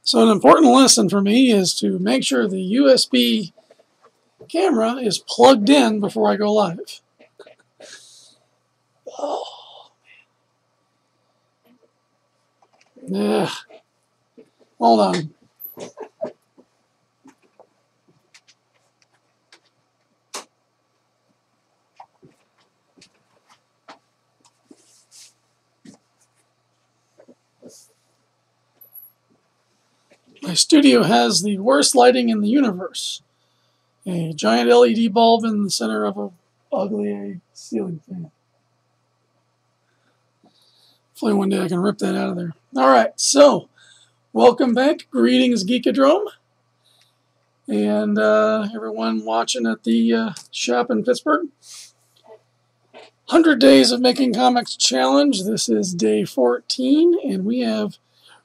So an important lesson for me is to make sure the USB camera is plugged in before I go live. Oh, yeah. Hold on. My studio has the worst lighting in the universe. A giant LED bulb in the center of a ugly ceiling fan. Hopefully one day I can rip that out of there. Alright, so welcome back. Greetings, Geekadrome. And everyone watching at the shop in Pittsburgh. 100 Days of Making Comics Challenge. This is day 14, and we have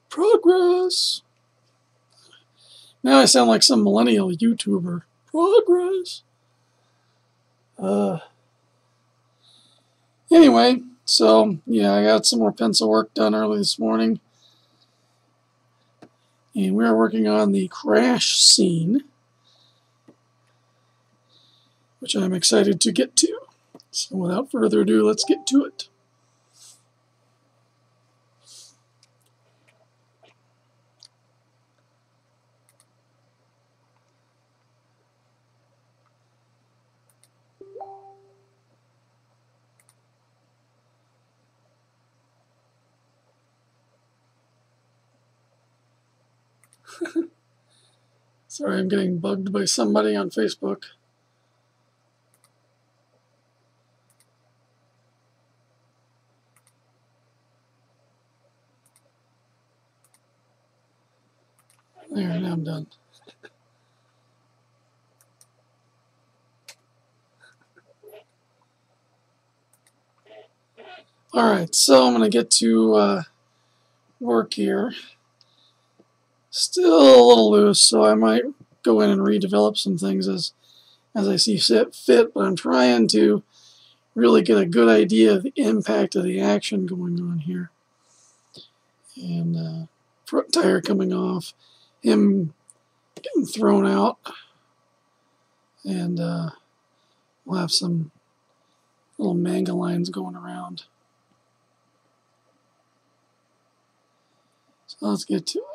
progress. Now I sound like some millennial YouTuber. Progress. Anyway, so yeah, I got some more pencil work done early this morning. And we're working on the crash scene, which I'm excited to get to. So without further ado, let's get to it. Sorry, I'm getting bugged by somebody on Facebook. There, now I'm done. Alright, so I'm going to get to work here. Still a little loose, so I might go in and redevelop some things as I see fit, but I'm trying to really get a good idea of the impact of the action going on here. And front tire coming off, him getting thrown out, and we'll have some little manga lines going around. So let's get to it.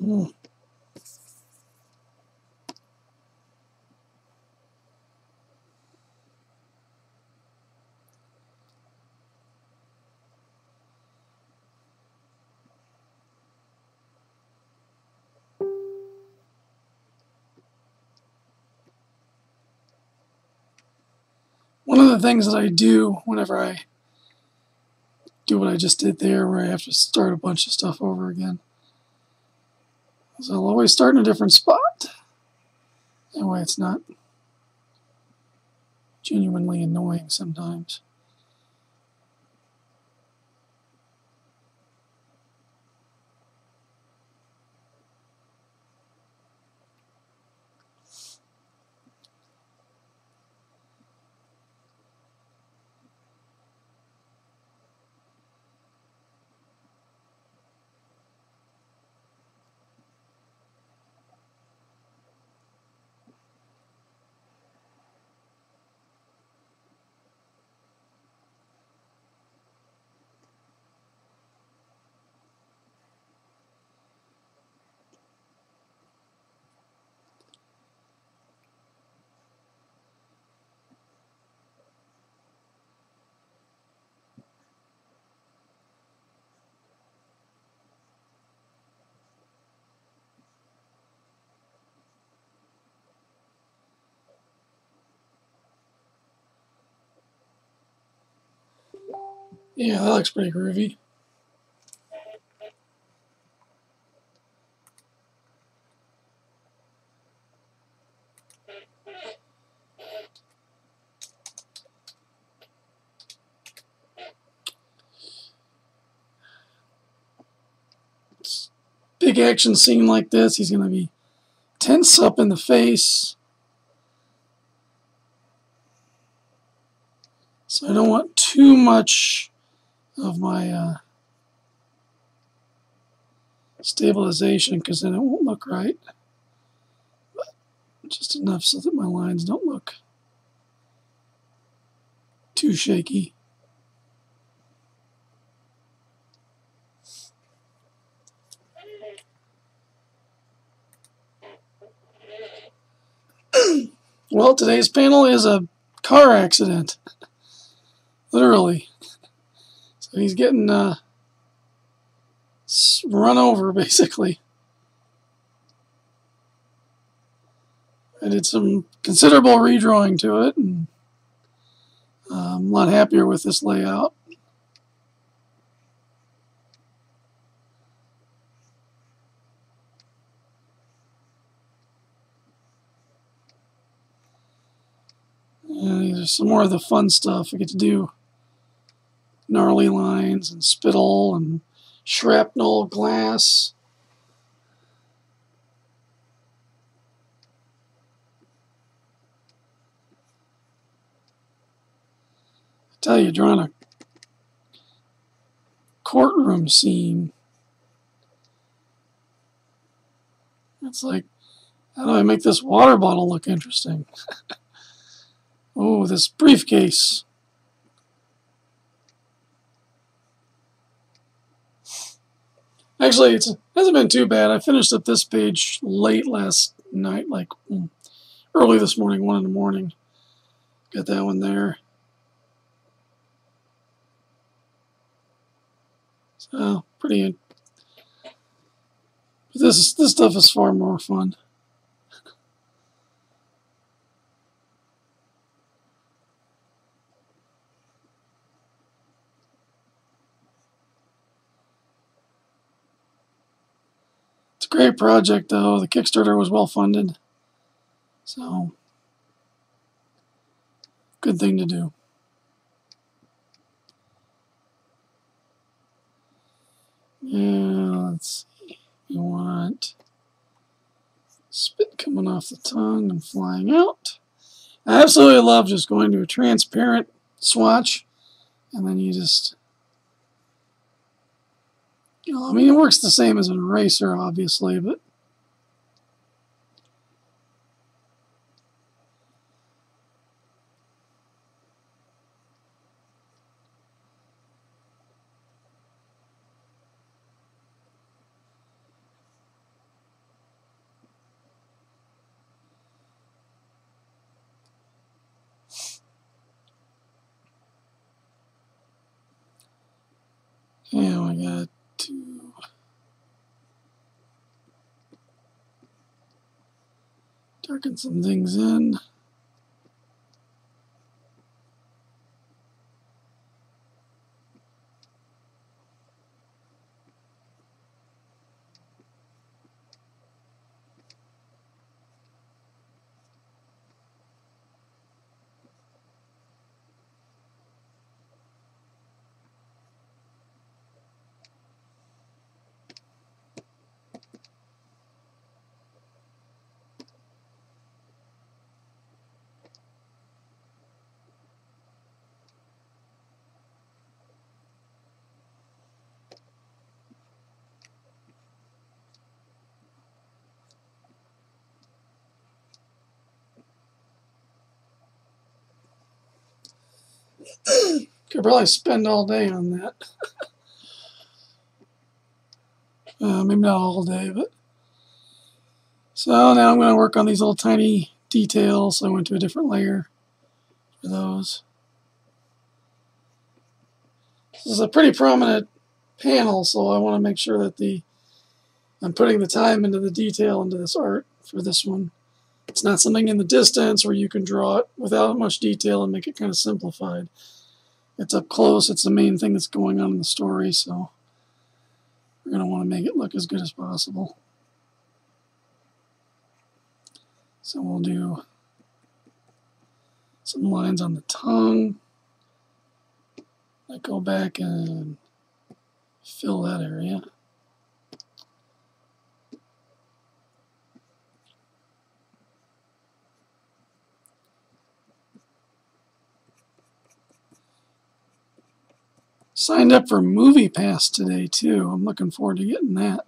Mm. One of the things that I do whenever I do what I just did there, where I have to start a bunch of stuff over again, is I'll always start in a different spot. That way it's not genuinely annoying sometimes. Yeah, that looks pretty groovy. Big action scene like this, he's going to be tense up in the face. So I don't want too much of my stabilization, because then it won't look right. But just enough so that my lines don't look too shaky. Well, today's panel is a car accident. Literally. So he's getting run over, basically. I did some considerable redrawing to it, and I'm a lot happier with this layout. And there's some more of the fun stuff. I get to do gnarly lines and spittle and shrapnel glass. I tell you, drawing a courtroom scene, it's like, how do I make this water bottle look interesting? Oh, this briefcase. Actually, it hasn't been too bad. I finished up this page late last night, like early this morning, 1 in the morning. Got that one there. So, pretty. But this stuff is far more fun. It's a great project, though. The Kickstarter was well funded. So, good thing to do. Yeah, let's see. We want spit coming off the tongue and flying out. I absolutely love just going to a transparent swatch, and then you just, I mean, it works the same as an eraser, obviously, but got to darken some things in. Could probably spend all day on that. Maybe not all day, but... So now I'm going to work on these little tiny details. So I went to a different layer for those. This is a pretty prominent panel, so I want to make sure that I'm putting the time into the detail into this art for this one. It's not something in the distance where you can draw it without much detail and make it kind of simplified. It's up close. It's the main thing that's going on in the story, so we're going to want to make it look as good as possible. So we'll do some lines on the tongue. I go back and fill that area. Signed up for Movie Pass today, too. I'm looking forward to getting that.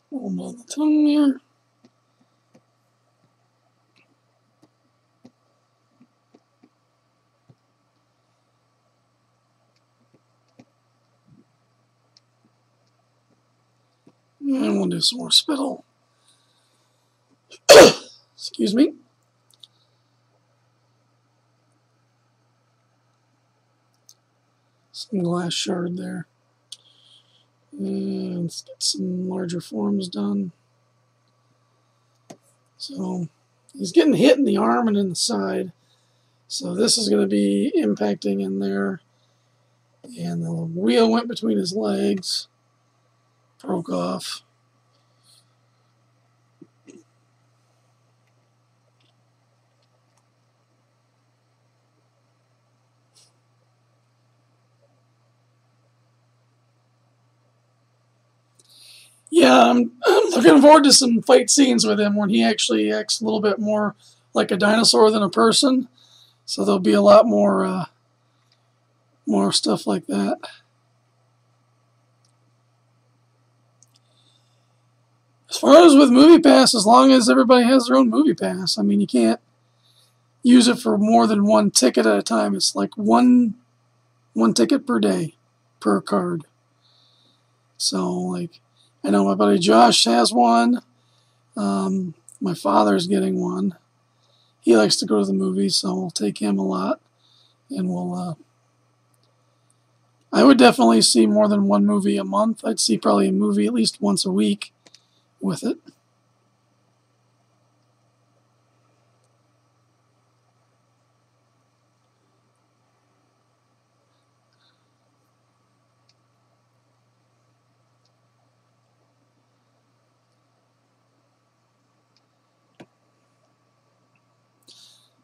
Hold on the tongue there. And we'll do some more spittle. Excuse me. Some glass shard there. And let's get some larger forms done. So he's getting hit in the arm and in the side. So this is going to be impacting in there. And the wheel went between his legs. Broke off. Yeah, I'm looking forward to some fight scenes with him when he actually acts a little bit more like a dinosaur than a person. So there'll be a lot more stuff like that. As far as with Movie Pass, as long as everybody has their own Movie Pass, I mean, you can't use it for more than one ticket at a time. It's like one ticket per day, per card. So, like, I know my buddy Josh has one. My father's getting one. He likes to go to the movies, so we'll take him a lot. And I would definitely see more than one movie a month. I'd see probably a movie at least once a week with it.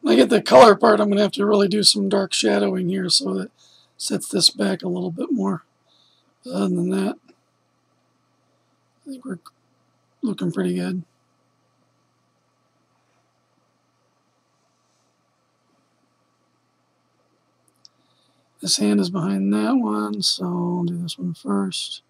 When I get the color part, I'm going to have to really do some dark shadowing here so that sets this back a little bit more. But other than that, I think we're looking pretty good. This hand is behind that one, so I'll do this one first.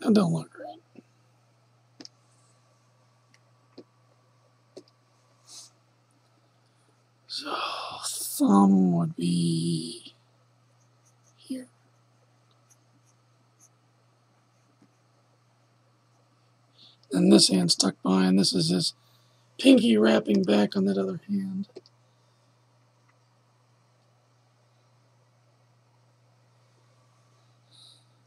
That don't look right. So thumb would be here. And this hand's tucked behind. This is his pinky wrapping back on that other hand.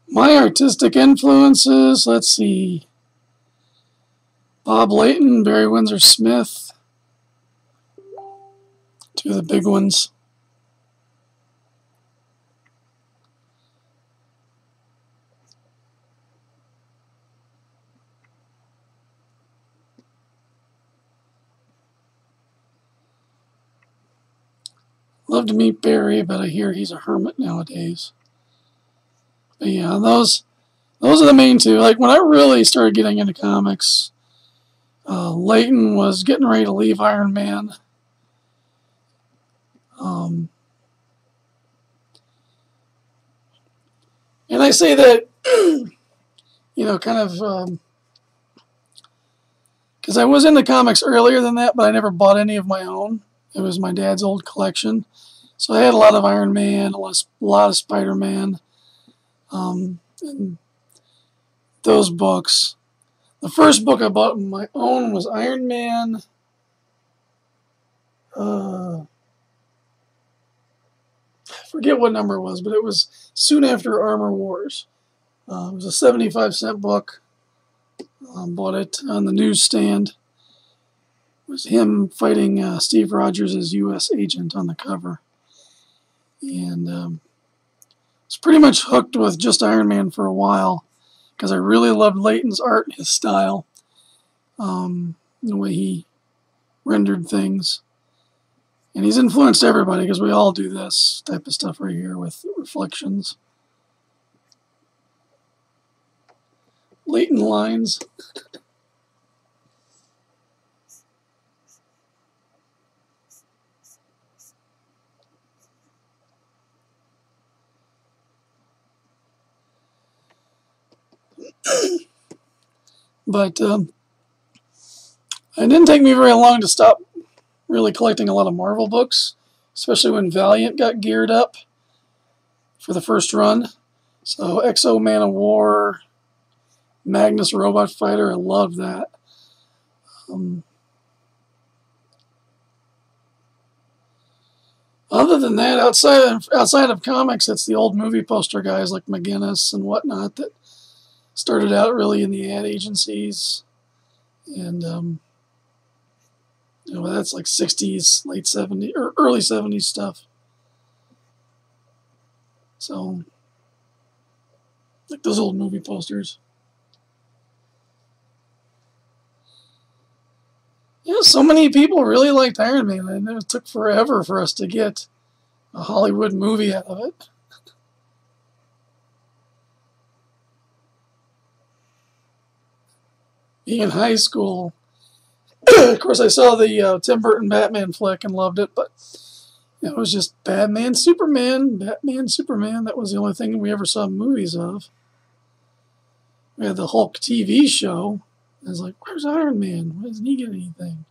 My artistic influences, let's see. Bob Layton, Barry Windsor Smith. Two of the big ones. Love to meet Barry, but I hear he's a hermit nowadays. But yeah, those are the main two. Like when I really started getting into comics, Layton was getting ready to leave Iron Man. And I say that, you know, kind of, because I was into comics earlier than that, but I never bought any of my own. It was my dad's old collection. So I had a lot of Iron Man, a lot of Spider-Man, and those books. The first book I bought on my own was Iron Man. I forget what number it was, but it was soon after Armor Wars. It was a 75-cent book. Bought it on the newsstand. It was him fighting Steve Rogers as U.S. agent on the cover. And was pretty much hooked with just Iron Man for a while because I really loved Layton's art and his style, the way he rendered things. And he's influenced everybody because we all do this type of stuff right here with reflections. Layton lines. But it didn't take me very long to stop really collecting a lot of Marvel books, especially when Valiant got geared up for the first run. So X-O Man of War, Magnus Robot Fighter, I love that. Other than that, outside of comics, it's the old movie poster guys like McGinnis and whatnot that started out really in the ad agencies, and you know, that's like 60s, late 70s, or early 70s stuff. So, like those old movie posters. Yeah, so many people really liked Iron Man, and it took forever for us to get a Hollywood movie out of it. Being in high school, of course, I saw the Tim Burton Batman flick and loved it, but it was just Batman, Superman. That was the only thing we ever saw movies of. We had the Hulk TV show. I was like, where's Iron Man? Why doesn't he get anything?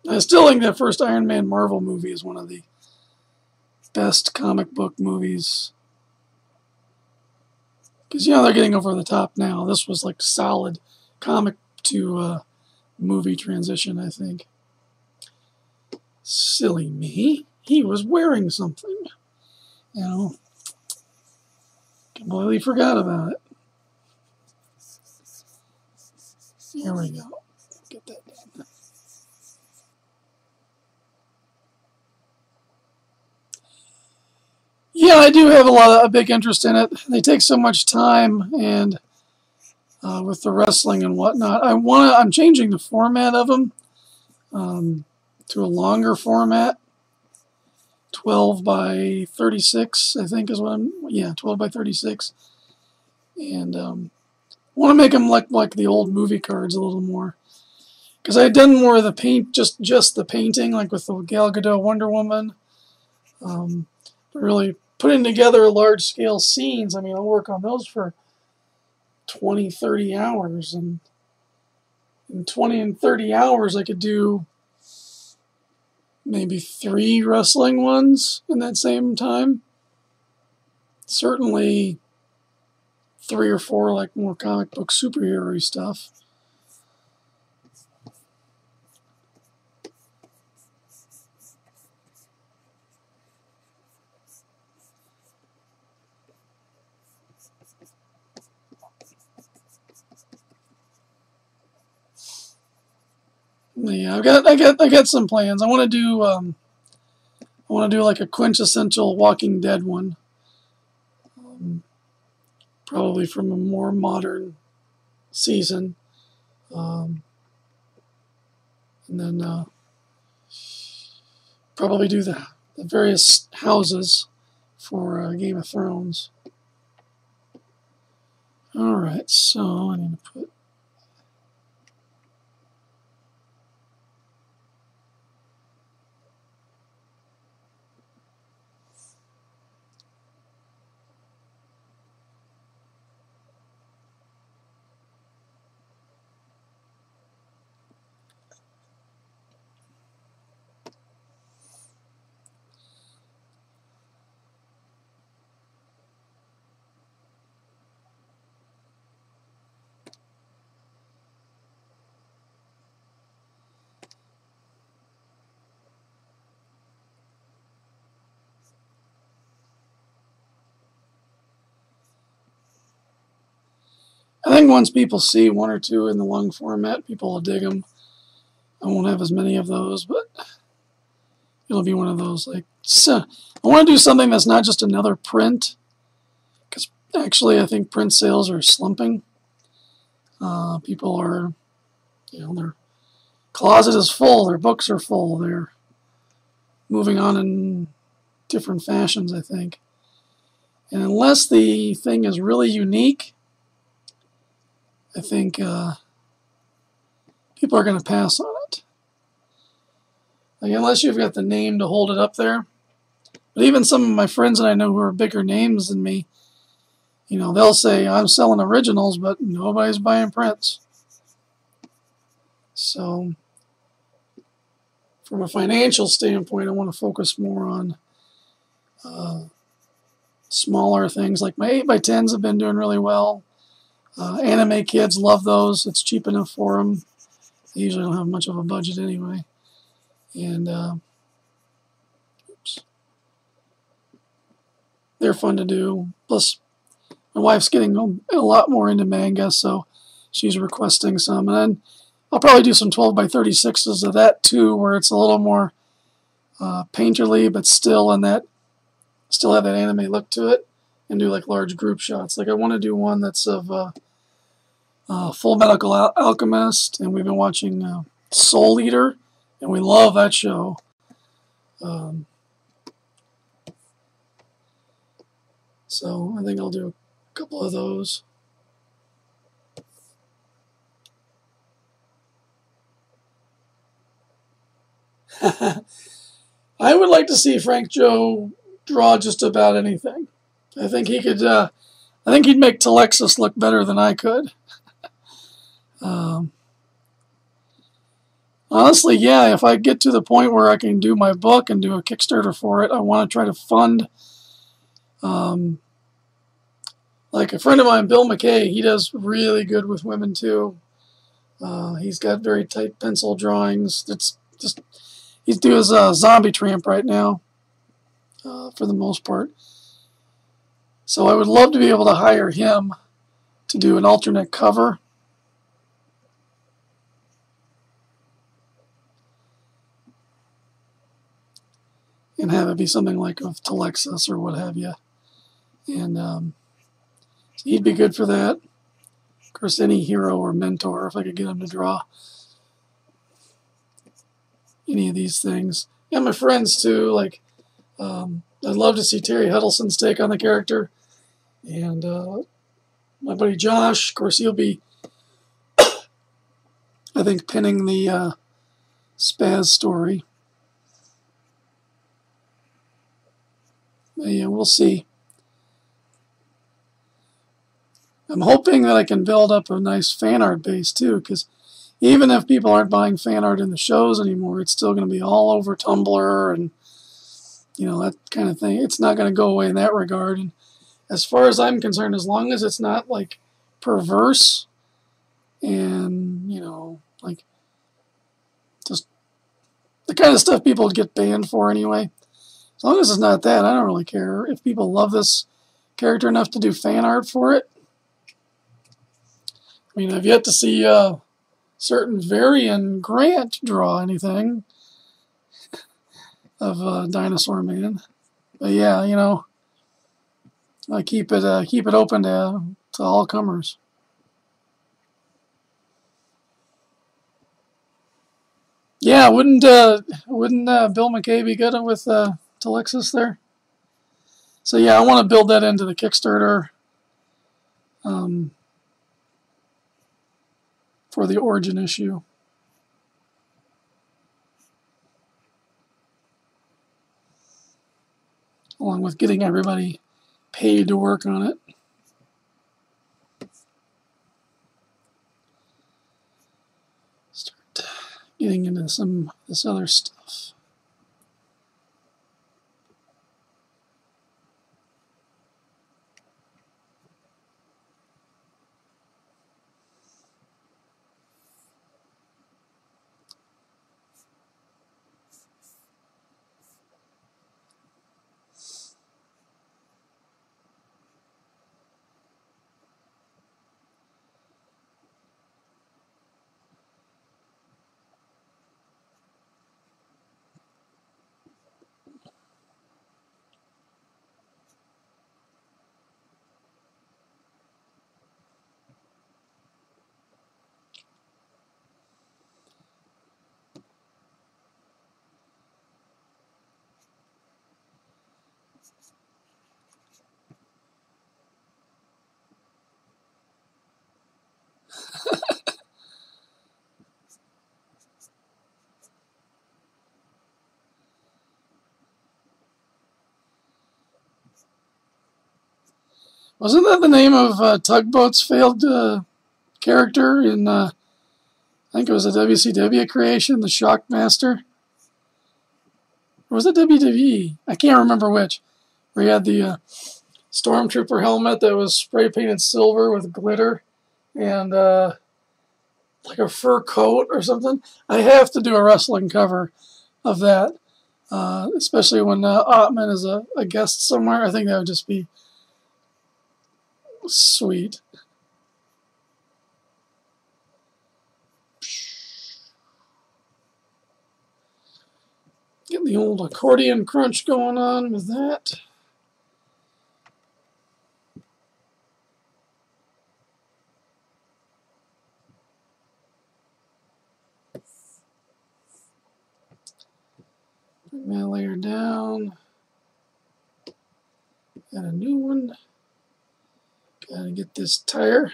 I still think that first Iron Man Marvel movie is one of the best comic book movies. Because, you know, they're getting over the top now. This was like solid comic to movie transition, I think. Silly me. He was wearing something. You know, completely forgot about it. Here we go. Get that done. Yeah, I do have a big interest in it. They take so much time, and with the wrestling and whatnot, I'm changing the format of them to a longer format, 12 by 36, I think is what 12 by 36, and want to make them like the old movie cards a little more, because I had done more of the paint, just the painting, like with the Gal Gadot Wonder Woman, really putting together large-scale scenes, I mean, I'll work on those for 20, 30 hours, and in 20 and 30 hours, I could do maybe 3 wrestling ones in that same time. Certainly 3 or 4 like more comic book superhero stuff. Yeah, I got some plans. I want to do like a quintessential Walking Dead one, probably from a more modern season, and then probably do the various houses for Game of Thrones. All right, so I need to put. I think once people see 1 or 2 in the long format, people will dig them. I won't have as many of those, but it'll be one of those. Like, so I want to do something that's not just another print, because actually I think print sales are slumping. People are, their closet is full, their books are full, they're moving on in different fashions, I think. And unless the thing is really unique, I think people are going to pass on it. Like, unless you've got the name to hold it up there. But even some of my friends that I know who are bigger names than me, they'll say, I'm selling originals, but nobody's buying prints. So, from a financial standpoint, I want to focus more on smaller things. Like my 8x10s have been doing really well. Anime kids love those. It's cheap enough for them. They usually don't have much of a budget anyway. And they're fun to do. Plus, my wife's getting a lot more into manga, so she's requesting some. And then I'll probably do some 12x36s of that too, where it's a little more painterly, but still have that anime look to it, and do like large group shots. Like I want to do one that's of Full Metal Alchemist, and we've been watching Soul Eater, and we love that show. So I think I'll do a couple of those. I would like to see Frank Joe draw just about anything. I think he could. I think he'd make Telexus look better than I could. Honestly, yeah, if I get to the point where I can do my book and do a Kickstarter for it, I want to try to fund, like a friend of mine, Bill McKay, he does really good with women too. He's got very tight pencil drawings. He's doing his Zombie Tramp right now, for the most part. So I would love to be able to hire him to do an alternate cover. And have it be something like of Telexus or what have you. And he'd be good for that. Of course, any hero or mentor, if I could get him to draw any of these things. And my friends, too. Like, I'd love to see Terry Huddleston's take on the character. And my buddy Josh, of course, he'll be, I think, pinning the Spaz story. But yeah, we'll see. I'm hoping that I can build up a nice fan art base too, because even if people aren't buying fan art in the shows anymore, it's still going to be all over Tumblr and that kind of thing. It's not going to go away in that regard. And as far as I'm concerned, as long as it's not like perverse and like just the kind of stuff people get banned for anyway. As long as it's not that, I don't really care. If people love this character enough to do fan art for it. I mean, I've yet to see certain Varian Grant draw anything of Dinosaur Man. But yeah, I keep it open to all comers. Yeah, wouldn't Bill McKay be good with Telexis there? So yeah, I want to build that into the Kickstarter for the Origin issue. Along with getting everybody paid to work on it. Start getting into some of this other stuff. Wasn't that the name of Tugboat's failed character in, I think it was a WCW creation, the Shockmaster? Or was it WWE? I can't remember which. Where he had the Stormtrooper helmet that was spray painted silver with glitter and like a fur coat or something. I have to do a wrestling cover of that, especially when Ottman is a guest somewhere. I think that would just be sweet. Getting the old accordion crunch going on with that. Bring that layer down. Got a new one. Gotta get this tire.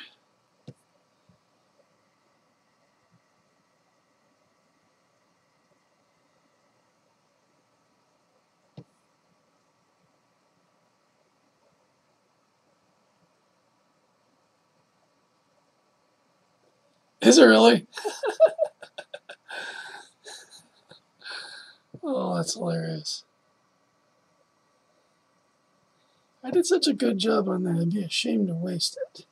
Is it really? Oh, that's hilarious. I did such a good job on that, I'd be ashamed to waste it.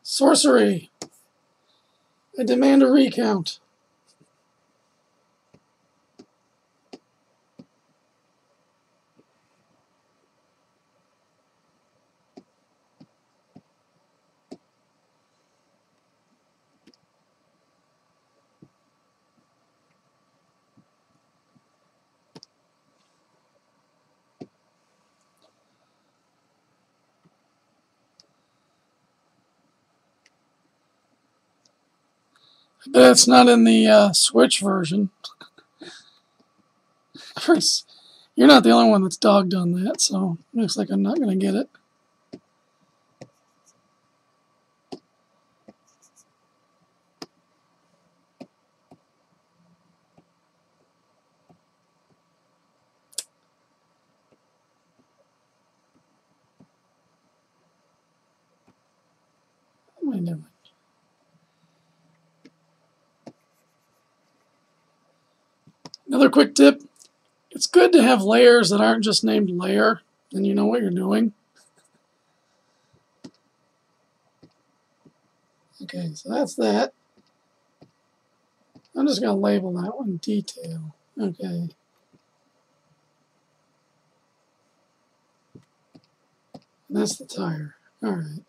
Sorcery. I demand a recount. I bet it's not in the Switch version. You're not the only one that's dogged on that, so looks like I'm not going to get it. What am I doing? Another quick tip. It's good to have layers that aren't just named layer, then you know what you're doing. Okay, so that's that. I'm just going to label that one detail. Okay. And that's the tire. All right.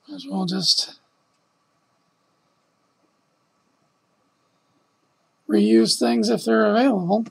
Might as well just reuse things if they're available.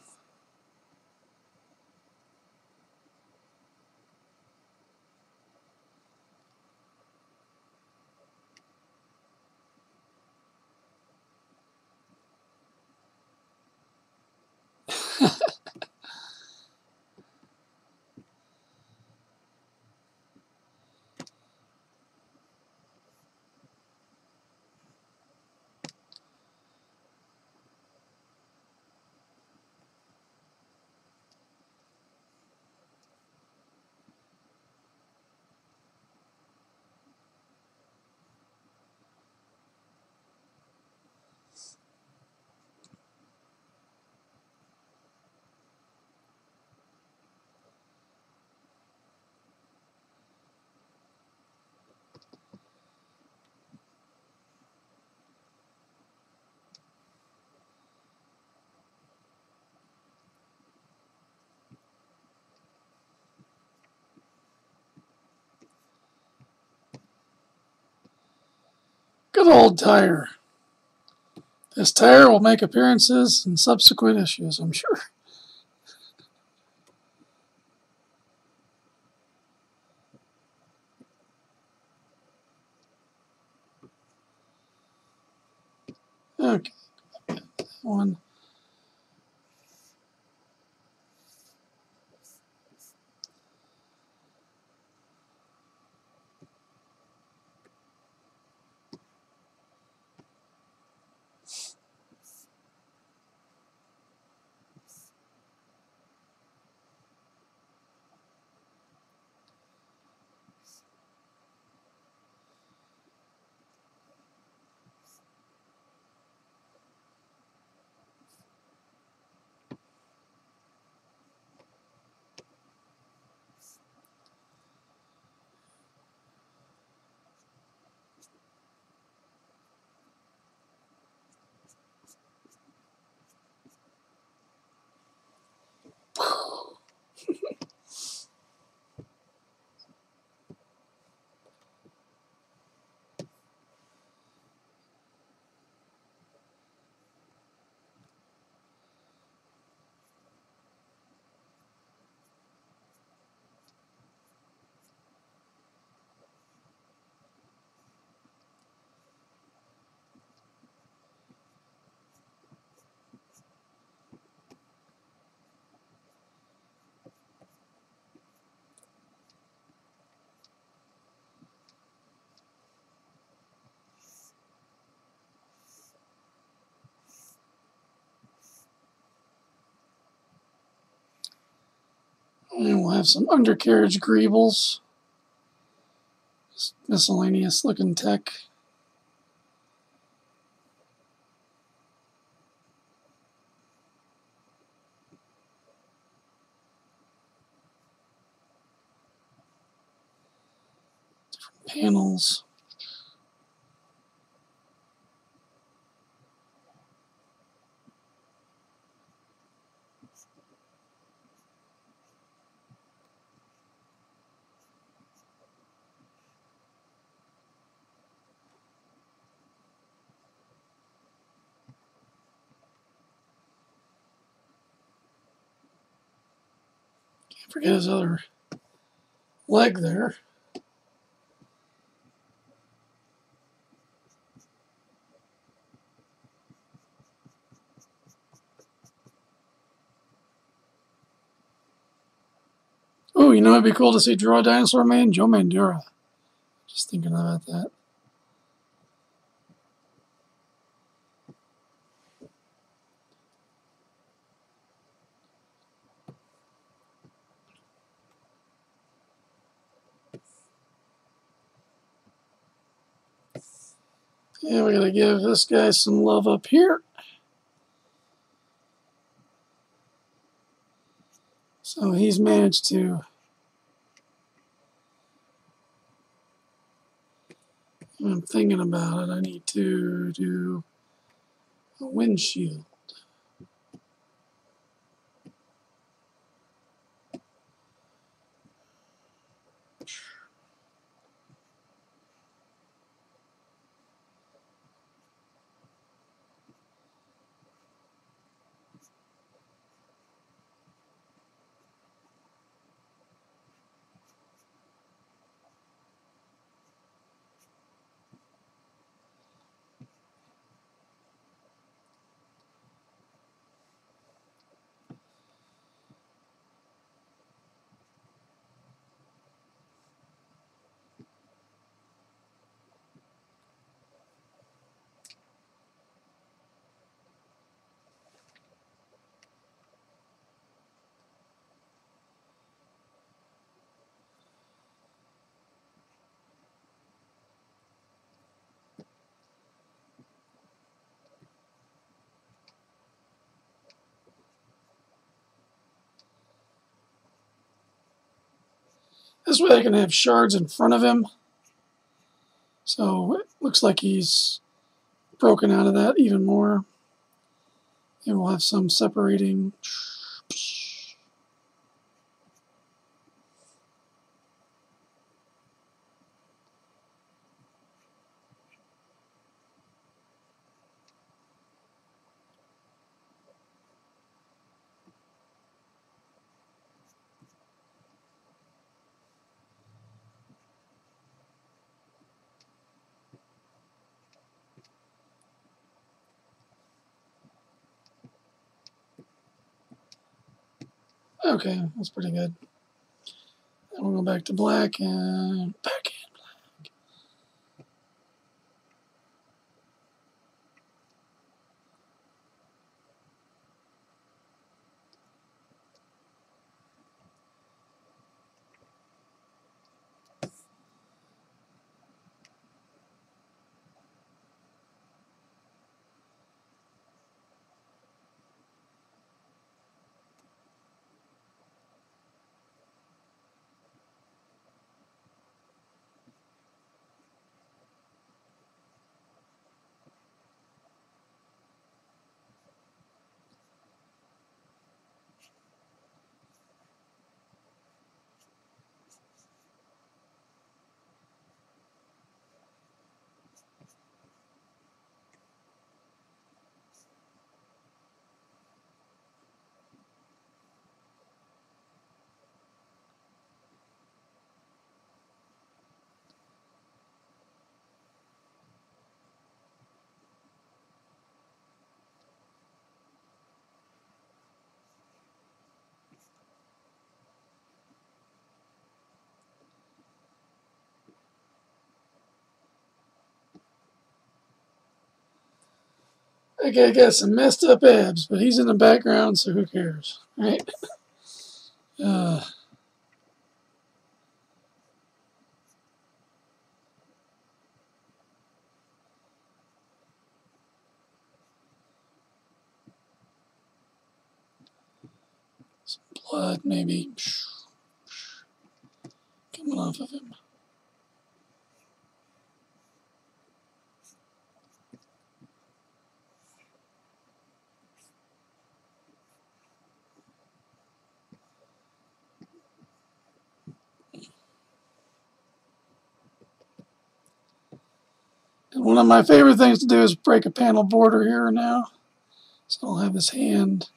Good old tire. This tire will make appearances in subsequent issues, I'm sure. Okay. One. And we'll have some undercarriage greebles. Just miscellaneous looking tech. Panels. Can't forget his other leg there. Oh, you know it'd be cool to see draw Dinosaur Man? Joe Mandura. Just thinking about that. Yeah, we gotta give this guy some love up here. So he's managed to. I'm thinking about it. I need to do a windshield. This way I can have shards in front of him. So it looks like he's broken out of that even more. And we'll have some separating. Okay, that's pretty good. Then we'll go back to black and back in. Okay, I got some messed up abs, but he's in the background, so who cares, right? Uh, some blood maybe coming off of him. One of my favorite things to do is break a panel border here now. So I'll have this hand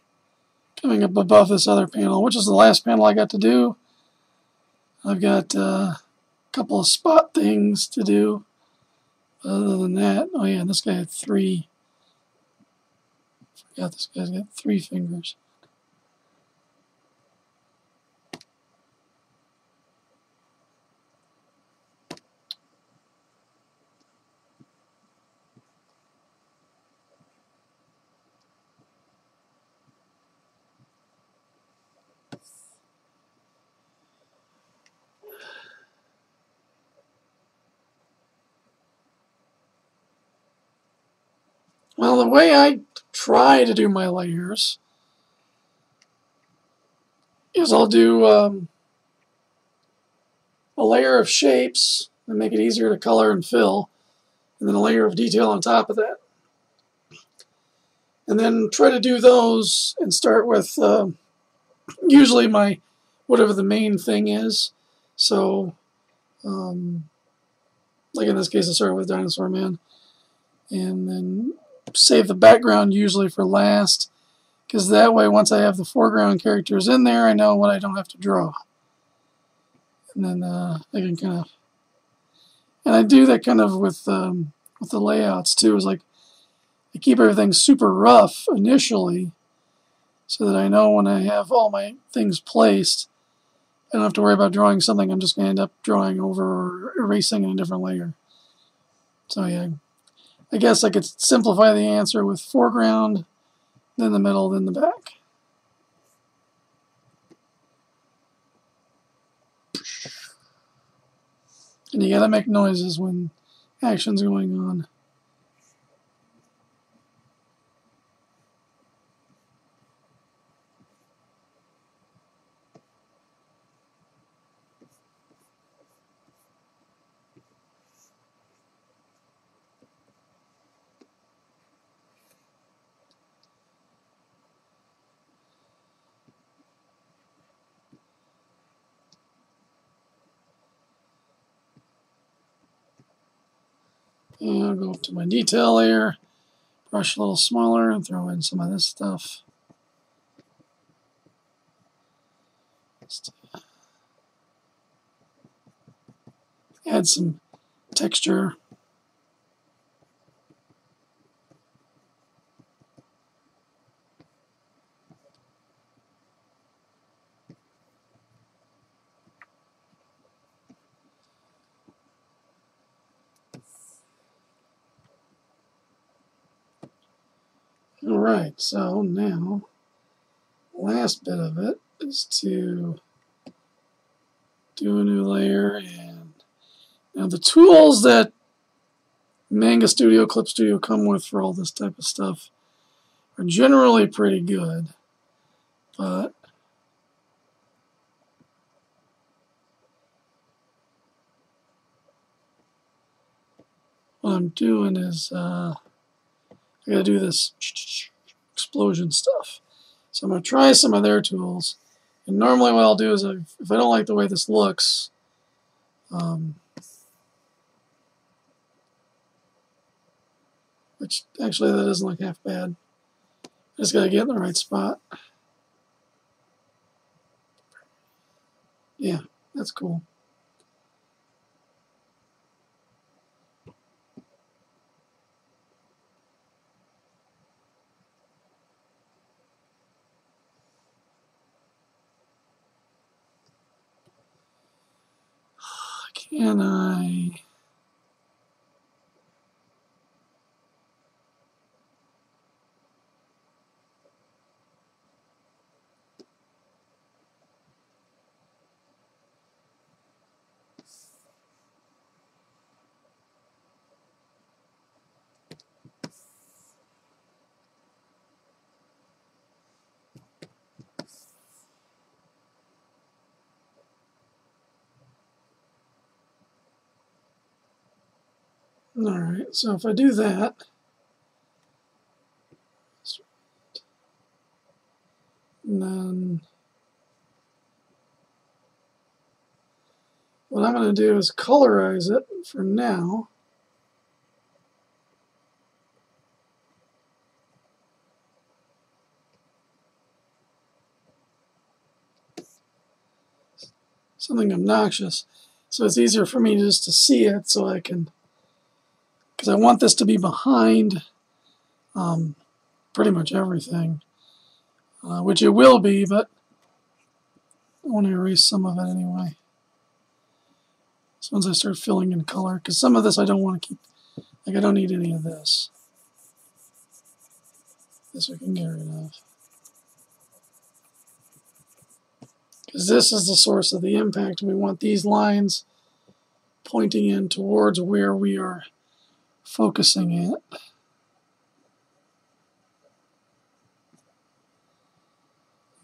coming up above this other panel, which is the last panel I got to do. I've got a couple of spot things to do. Other than that, oh yeah, this guy had 3. Forgot this guy's got 3 fingers. Well, the way I try to do my layers is I'll do a layer of shapes and make it easier to color and fill, and then a layer of detail on top of that. And then try to do those and start with usually my whatever the main thing is. So, like in this case, I started with Dinosaur Man, and then save the background usually for last, because that way once I have the foreground characters in there, I know what I don't have to draw. And then I can kind of, and I do that kind of with the layouts too. Is like I keep everything super rough initially, so that I know when I have all my things placed, I don't have to worry about drawing something I'm just going to end up drawing over or erasing in a different layer. So yeah, I guess I could simplify the answer with foreground, then the middle, then the back. And you gotta make noises when action's going on. And I'll go up to my detail layer, brush a little smaller, and throw in some of this stuff. Just add some texture. Alright, so now, last bit of it is to do a new layer. And now the tools that Manga Studio, Clip Studio come with for all this type of stuff are generally pretty good, but what I'm doing is I gotta do this explosion stuff. So I'm gonna try some of their tools. And normally what I'll do is if I don't like the way this looks, which actually that doesn't look half bad. I just gotta get in the right spot. Yeah, that's cool. Can I? Alright, so if I do that, and then what I'm going to do is colorize it for now. something obnoxious. So it's easier for me just to see it so I can, because I want this to be behind pretty much everything, which it will be, but I want to erase some of it anyway. So once I start filling in color, because some of this I don't want to keep, like I don't need any of this. This we can get rid of. Because this is the source of the impact. We want these lines pointing in towards where we are focusing it.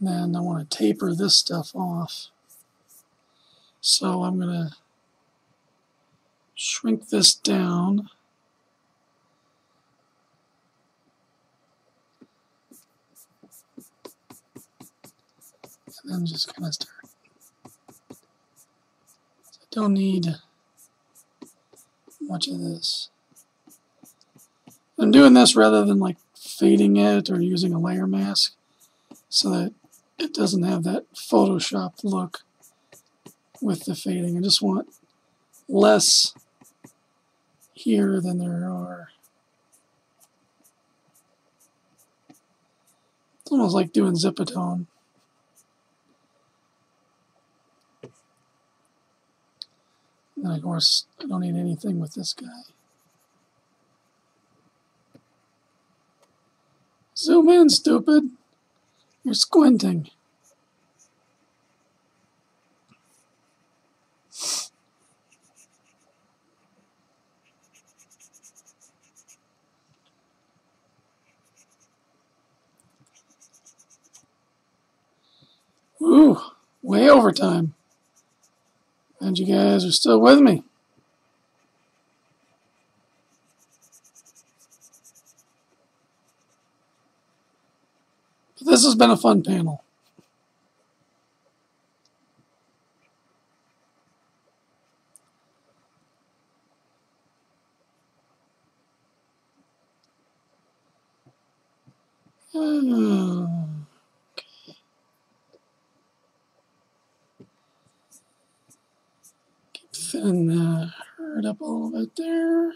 Then I want to taper this stuff off. So I'm going to shrink this down. And then just kind of start. I don't need much of this. I'm doing this rather than like fading it or using a layer mask so that it doesn't have that Photoshopped look with the fading. I just want less here than there are. It's almost like doing zipatone. And of course, I don't need anything with this guy. Zoom in, stupid. You're squinting. Ooh, way overtime. And you guys are still with me. But this has been a fun panel. Keep thinning the herd up a little bit there.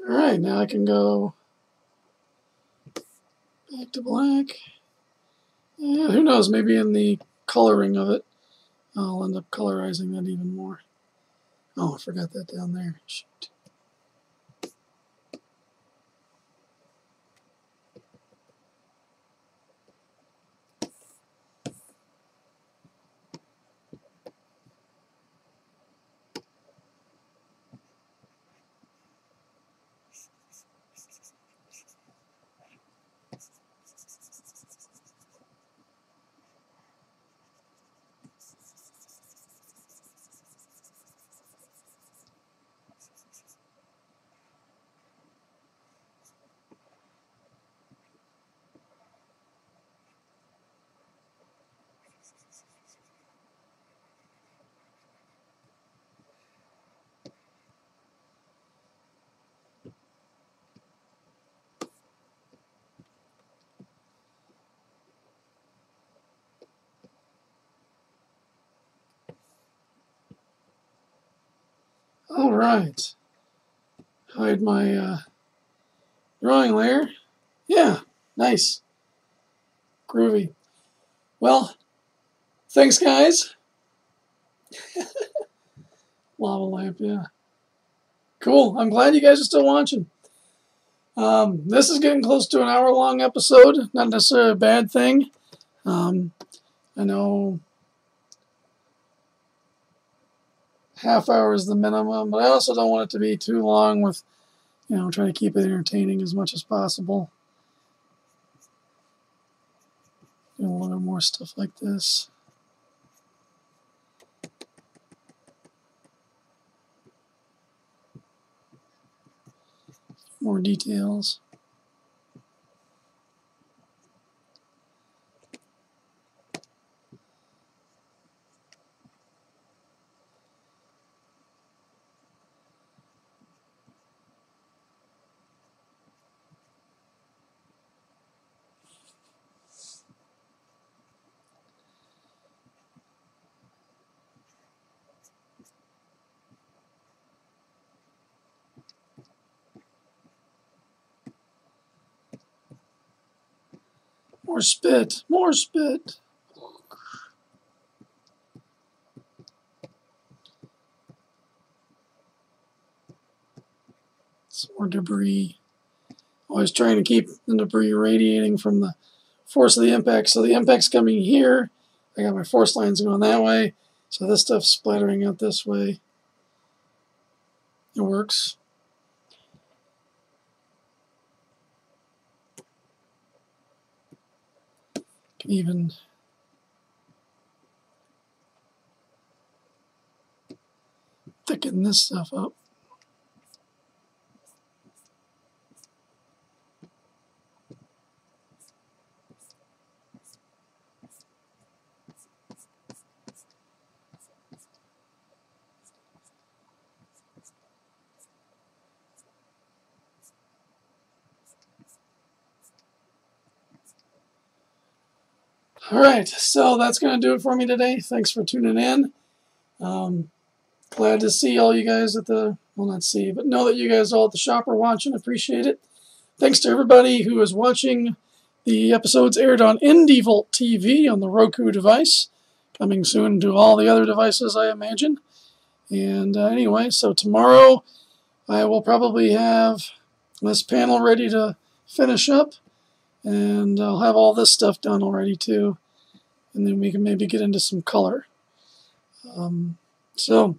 Alright, now I can go back to black. And who knows, maybe in the coloring of it, I'll end up colorizing that even more. Oh, I forgot that down there. Shoot. All right. Hide my drawing layer. Yeah, nice. Groovy. Well, thanks, guys. Lava lamp, yeah. Cool. I'm glad you guys are still watching. This is getting close to an hour-long episode. Not necessarily a bad thing. I know half hour is the minimum, but I also don't want it to be too long with, trying to keep it entertaining as much as possible. Do a little bit more stuff like this. More details. More spit. More spit. Some more debris. Always trying to keep the debris radiating from the force of the impact. So the impact's coming here. I got my force lines going that way. So this stuff's splattering out this way. It works. Can even thicken this stuff up. All right, so that's going to do it for me today. Thanks for tuning in. Glad to see all you guys at the, well, not see, but know that you guys all at the shop are watching. Appreciate it. Thanks to everybody who is watching. The episodes aired on IndieVolt TV on the Roku device. Coming soon to all the other devices, I imagine. And anyway, so tomorrow I will probably have this panel ready to finish up. And I'll have all this stuff done already too. And then we can maybe get into some color. So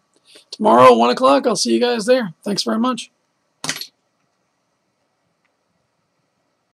tomorrow, 1 o'clock, I'll see you guys there. Thanks very much.